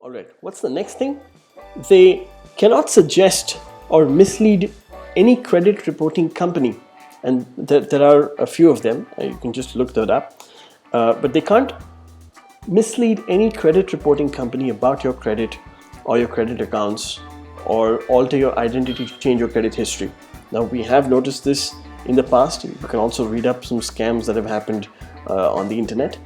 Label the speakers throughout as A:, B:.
A: All right, what's the next thing? They cannot suggest or mislead any credit reporting company, and there are a few of them. You can just look that up. But they can't mislead any credit reporting company about your credit or your credit accounts, or alter your identity to change your credit history. Now, we have noticed this in the past. You can also read up some scams that have happened on the internet.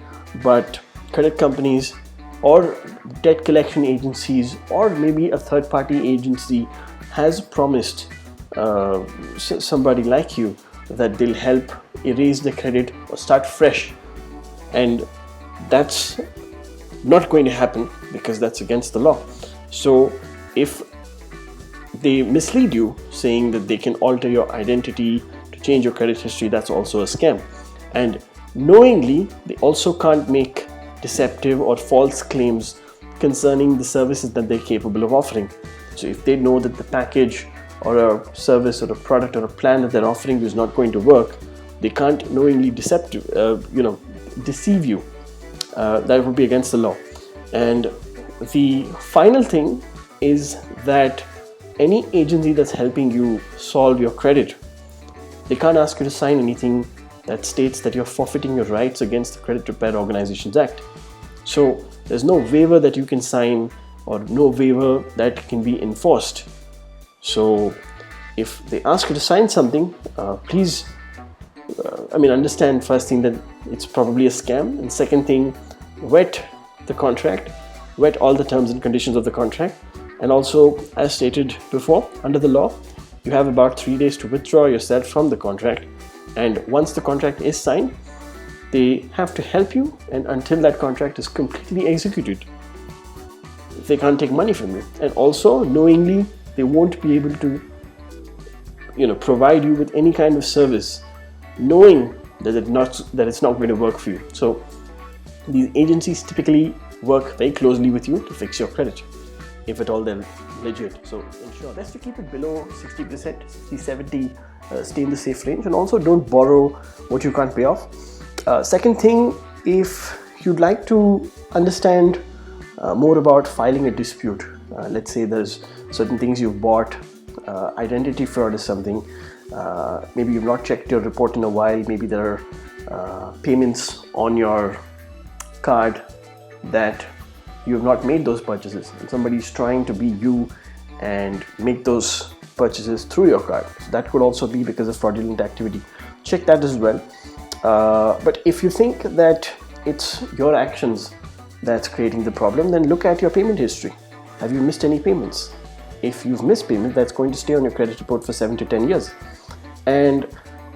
A: But credit companies or debt collection agencies or maybe a third-party agency has promised somebody like you that they'll help erase the credit or start fresh, and that's not going to happen because that's against the law. So if they mislead you saying that they can alter your identity to change your credit history, that's also a scam. And knowingly, they also can't make deceptive or false claims concerning the services that they're capable of offering. So if they know that the package or a service or a product or a plan that they're offering is not going to work, they can't knowingly deceive you. That would be against the law. And the final thing is that any agency that's helping you solve your credit, they can't ask you to sign anything that states that you're forfeiting your rights against the Credit Repair Organizations Act. So there's no waiver that you can sign or no waiver that can be enforced. So if they ask you to sign something, please understand first thing that it's probably a scam, and second thing, vet the contract, vet all the terms and conditions of the contract. And also, as stated before, under the law, you have about 3 days to withdraw yourself from the contract. And once the contract is signed, they have to help you, and until that contract is completely executed, they can't take money from you. And also, knowingly, they won't be able to provide you with any kind of service, knowing that it's not going to work for you. So these agencies typically work very closely with you to fix your credit, if at all they're legit. So ensure best to keep it below 60%, 60-70, stay in the safe range, and also don't borrow what you can't pay off. Second thing, if you'd like to understand more about filing a dispute, let's say there's certain things you've bought, identity fraud is something, maybe you've not checked your report in a while, maybe there are payments on your card that you have not made those purchases, and somebody is trying to be you and make those purchases through your card. So that could also be because of fraudulent activity. Check that as well. But if you think that it's your actions that's creating the problem, then look at your payment history. Have you missed any payments? If you've missed payment, that's going to stay on your credit report for 7 to 10 years. And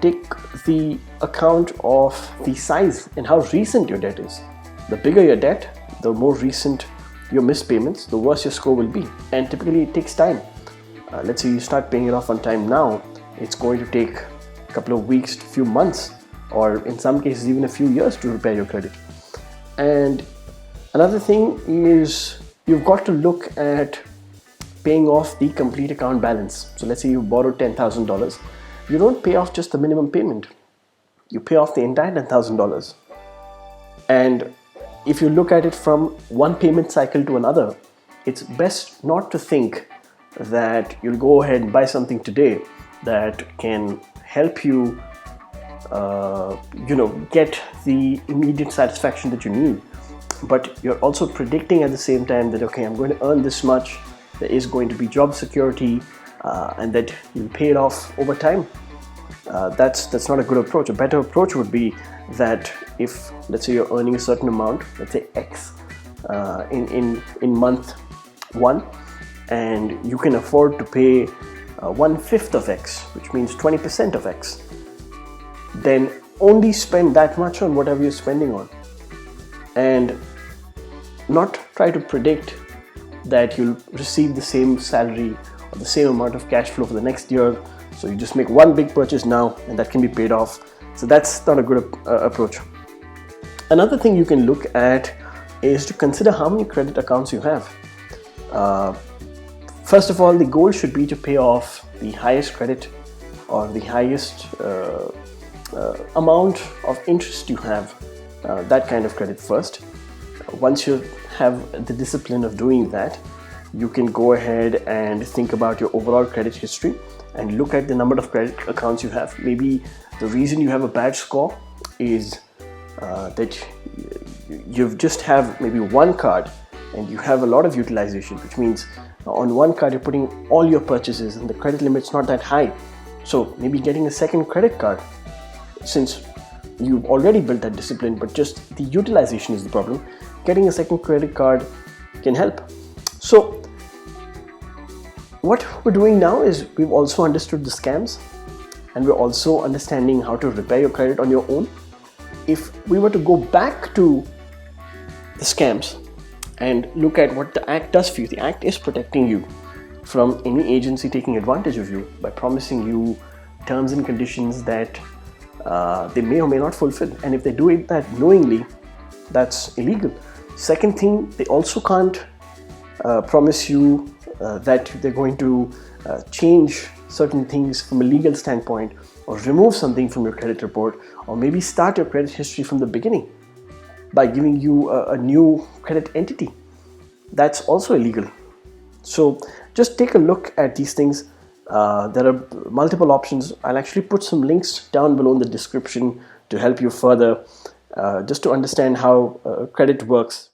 A: take the account of the size and how recent your debt is. The bigger your debt, the more recent your missed payments, the worse your score will be. And typically it takes time. Let's say you start paying it off on time now, it's going to take a couple of weeks to a few months, or in some cases even a few years to repair your credit. And another thing is you've got to look at paying off the complete account balance. So let's say you borrowed $10,000. You don't pay off just the minimum payment. You pay off the entire $10,000. And if you look at it from one payment cycle to another, it's best not to think that you'll go ahead and buy something today that can help you get the immediate satisfaction that you need. But you're also predicting at the same time that, okay, I'm going to earn this much, there is going to be job security, and that you'll pay it off over time. That's not a good approach. A better approach would be that if, let's say, you're earning a certain amount, let's say X, in month 1, and you can afford to pay 1/5 of X, which means 20% of X, then only spend that much on whatever you're spending on, and not try to predict that you'll receive the same salary or the same amount of cash flow for the next year. So you just make one big purchase now and that can be paid off. So that's not a good approach. Another thing you can look at is to consider how many credit accounts you have. First of all, the goal should be to pay off the highest credit or the highest amount of interest you have, that kind of credit first. Once you have the discipline of doing that, you can go ahead and think about your overall credit history and look at the number of credit accounts you have. Maybe the reason you have a bad score is that you just have maybe one card and you have a lot of utilization, which means on one card you're putting all your purchases and the credit limit's not that high. So maybe getting a second credit card, since you've already built that discipline, but just the utilization is the problem, getting a second credit card can help. So what we're doing now is we've also understood the scams, and we're also understanding how to repair your credit on your own. If we were to go back to the scams and look at what the Act does for you, the Act is protecting you from any agency taking advantage of you by promising you terms and conditions that they may or may not fulfill. And if they do that knowingly, that's illegal. Second thing, they also can't promise you that they're going to change certain things from a legal standpoint, or remove something from your credit report, or maybe start your credit history from the beginning by giving you a new credit entity. That's also illegal. So just take a look at these things. There are multiple options. I'll actually put some links down below in the description to help you further, just to understand how credit works.